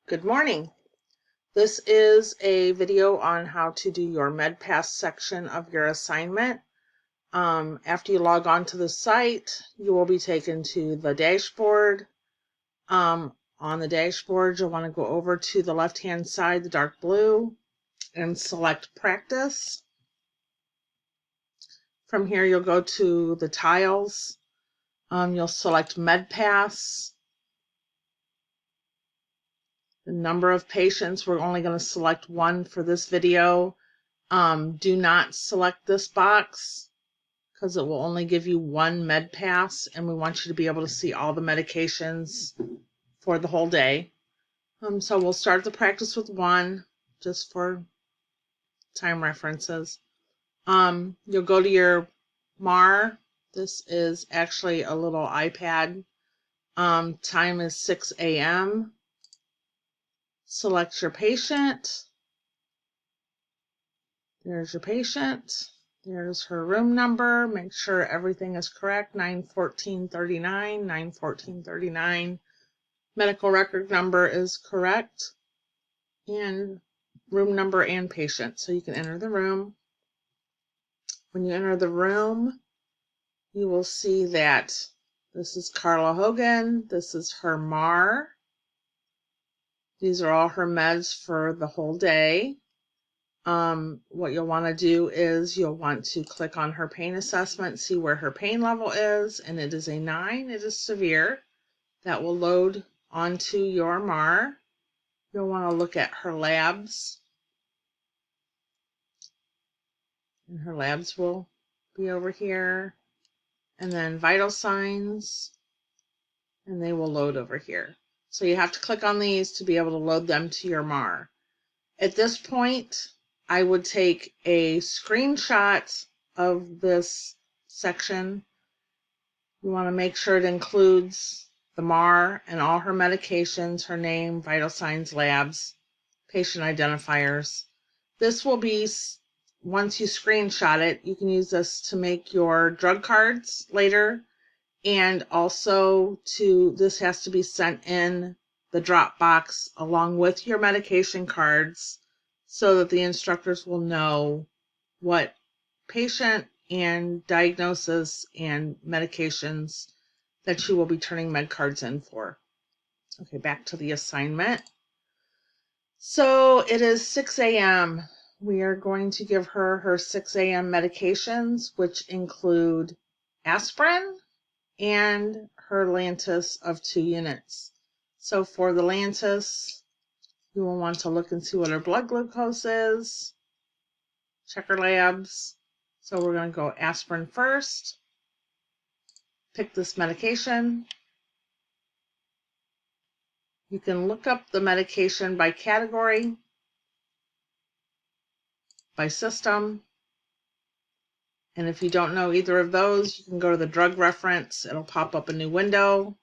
Good morning. This is a video on how to do your MedPass section of your assignment. After you log on to the site, you will be taken to the dashboard. On the dashboard, you'll want to go over to the left-hand side, the dark blue, and select Practice. From here, you'll go to the tiles. You'll select MedPass. The number of patients, we're only going to select one for this video. Do not select this box because it will only give you one med pass, and we want you to be able to see all the medications for the whole day. So we'll start the practice with one just for time references. You'll go to your MAR. This is actually a little iPad. Time is 6 a.m. Select your patient. There's your patient. There's her room number. Make sure everything is correct. 91439, 91439. Medical record number is correct. And room number and patient. So you can enter the room. When you enter the room, you will see that this is Carla Hogan. This is her MAR. These are all her meds for the whole day. What you'll want to do is you'll want to click on her pain assessment, see where her pain level is, and it is a 9. It is severe. That will load onto your MAR. You'll want to look at her labs, and her labs will be over here, and then vital signs, and they will load over here. So you have to click on these to be able to load them to your MAR. At this point, I would take a screenshot of this section. You want to make sure it includes the MAR and all her medications, her name, vital signs, labs, patient identifiers. This will be, once you screenshot it, you can use this to make your drug cards later. And also this has to be sent in the Dropbox along with your medication cards so that the instructors will know what patient and diagnosis and medications that you will be turning med cards in for. Okay, back to the assignment. So it is 6 a.m. We are going to give her 6 a.m. medications, which include aspirin and her Lantus of 2 units. So for the Lantus, you will want to look and see what her blood glucose is, check her labs. So we're going to go aspirin first. Pick this medication. You can look up the medication by category, by system. And if you don't know either of those, you can go to the drug reference. It'll pop up a new window.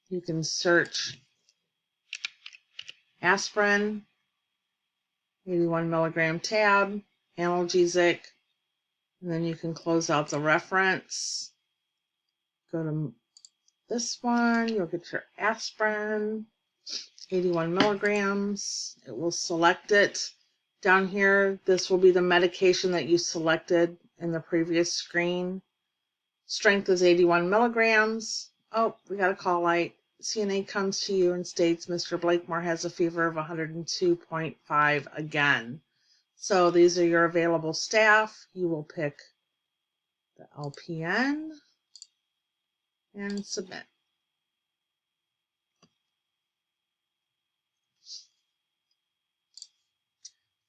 You can search aspirin, 81 milligram tab, analgesic, and then you can close out the reference. Go to this one, you'll get your aspirin, 81 milligrams. It will select it. Down here, this will be the medication that you selected in the previous screen. Strength is 81 milligrams. Oh, we got a call light. CNA comes to you and states Mr. Blakemore has a fever of 102.5 again. So these are your available staff. You will pick the LPN and submit.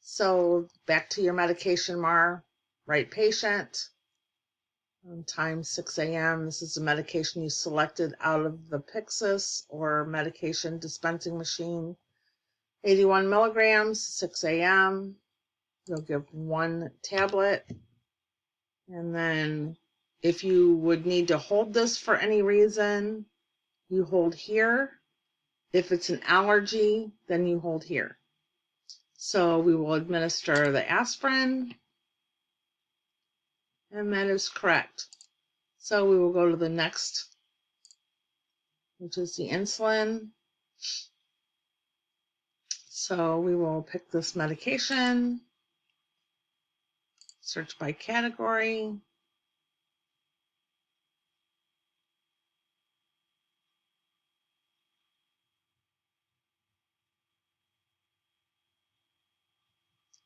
So back to your medication MAR, right patient. Time 6 a.m. This is the medication you selected out of the Pyxis or medication dispensing machine. 81 milligrams, 6 a.m. You'll give 1 tablet. And then if you would need to hold this for any reason, you hold here. If it's an allergy, then you hold here. So we will administer the aspirin, and that is correct. So we will go to the next, which is the insulin. So we will pick this medication, search by category.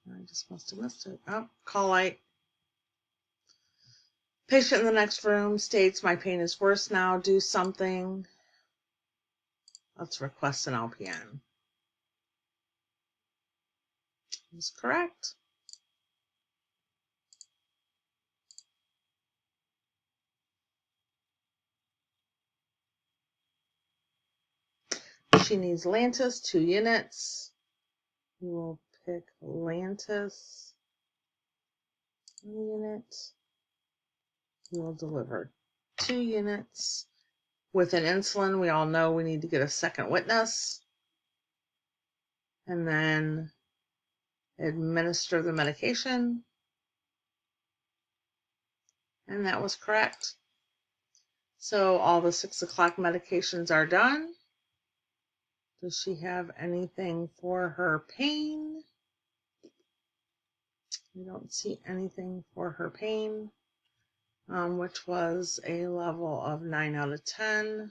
I just must have missed it. Oh, call light. Patient in the next room states, my pain is worse now. Do something. Let's request an LPN. That's correct. She needs Lantus, 2 units. We will pick Lantus, 1 unit. We will deliver 2 units. With an insulin, we all know we need to get a second witness. And then administer the medication. And that was correct. So all the 6 o'clock medications are done. Does she have anything for her pain? We don't see anything for her pain, which was a level of 9 out of 10.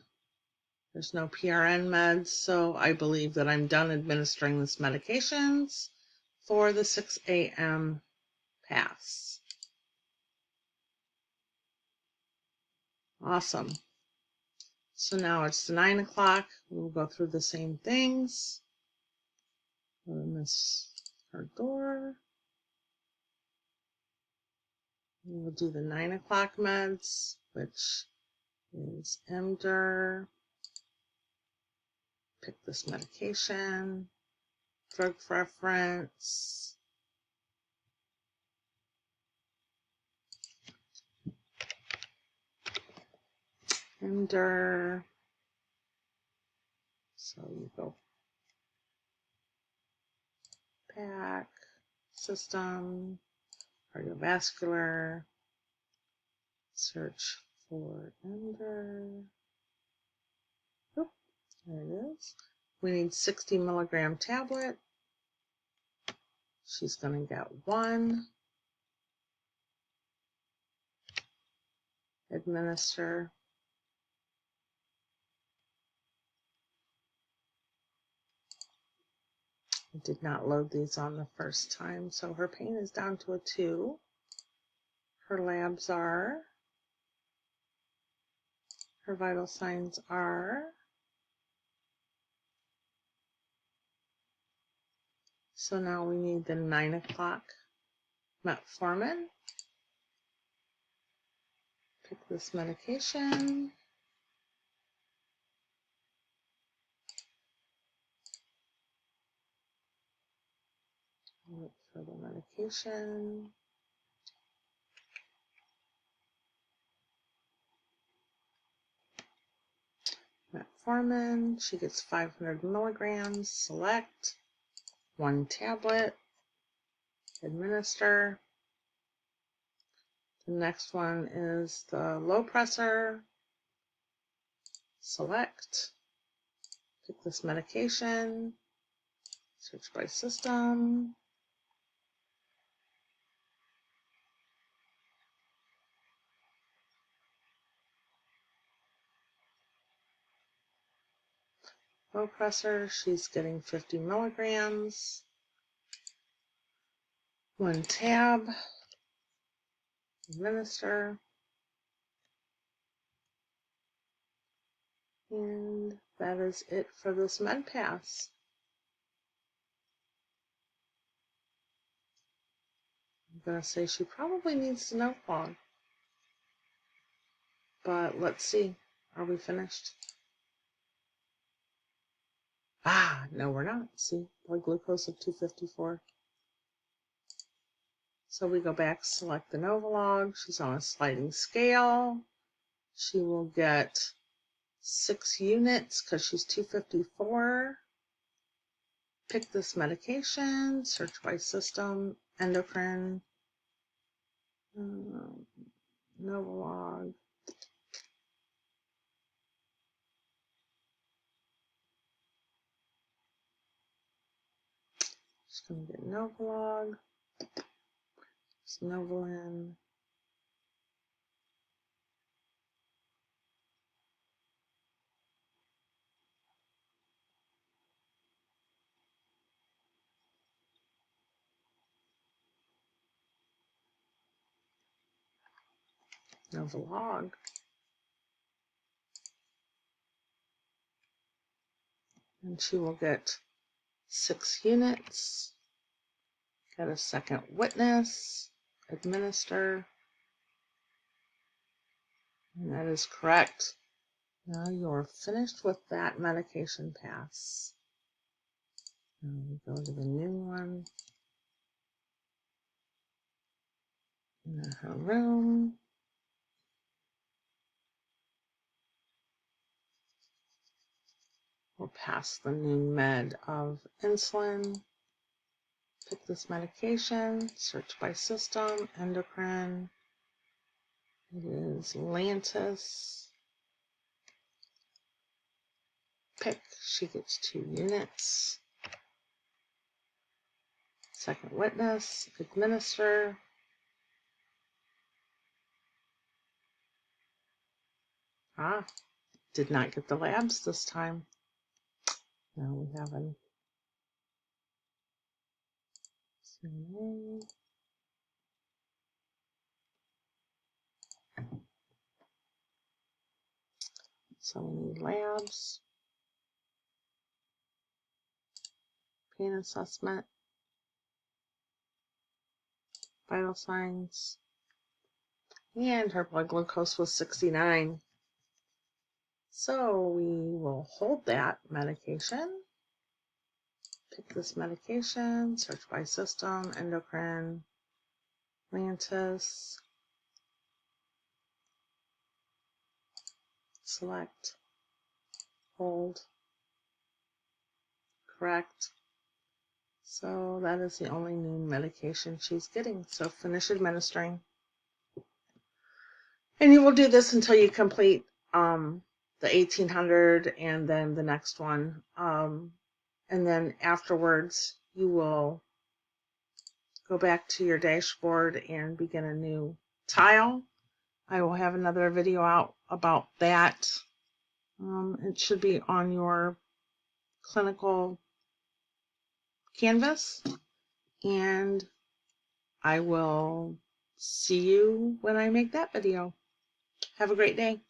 There's no PRN meds, so I believe that I'm done administering this medications for the 6 a.m. pass. Awesome. So now it's 9 o'clock. We'll go through the same things. We'll miss her door. We'll do the 9 o'clock meds, which is Emder. Pick this medication. Drug preference. Emder. So you go pack, system, cardiovascular, search for Emder. Oh, there it is. We need 60 milligram tablet. She's going to get 1. Administer. I did not load these on the first time, so her pain is down to a 2. Her labs are. Her vital signs are. So now we need the 9 o'clock metformin. Pick this medication. Look for the medication. Metformin. She gets 500 milligrams. Select 1 tablet. Administer. The next one is the low pressor. Select. Pick this medication. Search by system. Low pressor, she's getting 50 milligrams. 1 tab. Administer. And that is it for this med pass. I'm going to say she probably needs to note log. But let's see. Are we finished? Ah, no, we're not. See, blood glucose of 254. So we go back, select the Novolog. She's on a sliding scale. She will get 6 units because she's 254. Pick this medication, search by system, endocrine, Novolog. Just going to get Novolog, Novolin. Novolog. And she will get 6 units. Get a second witness. Administer. And that is correct. Now you're finished with that medication pass. Now we go to the new one. In her room. We'll pass the new med of insulin. Pick this medication. Search by system. Endocrine. It is Lantus. Pick. She gets 2 units. Second witness. Administer. Did not get the labs this time. Now we have an so we need labs, pain assessment, vital signs, and her blood glucose was 69. So we will hold that medication. Pick this medication, search by system, endocrine, Lantus, select, hold, correct. So that is the only new medication she's getting. So finish administering. And you will do this until you complete the 1800 and then the next one. And then afterwards, you will go back to your dashboard and begin a new tile. I will have another video out about that. It should be on your clinical canvas. And I will see you when I make that video. Have a great day.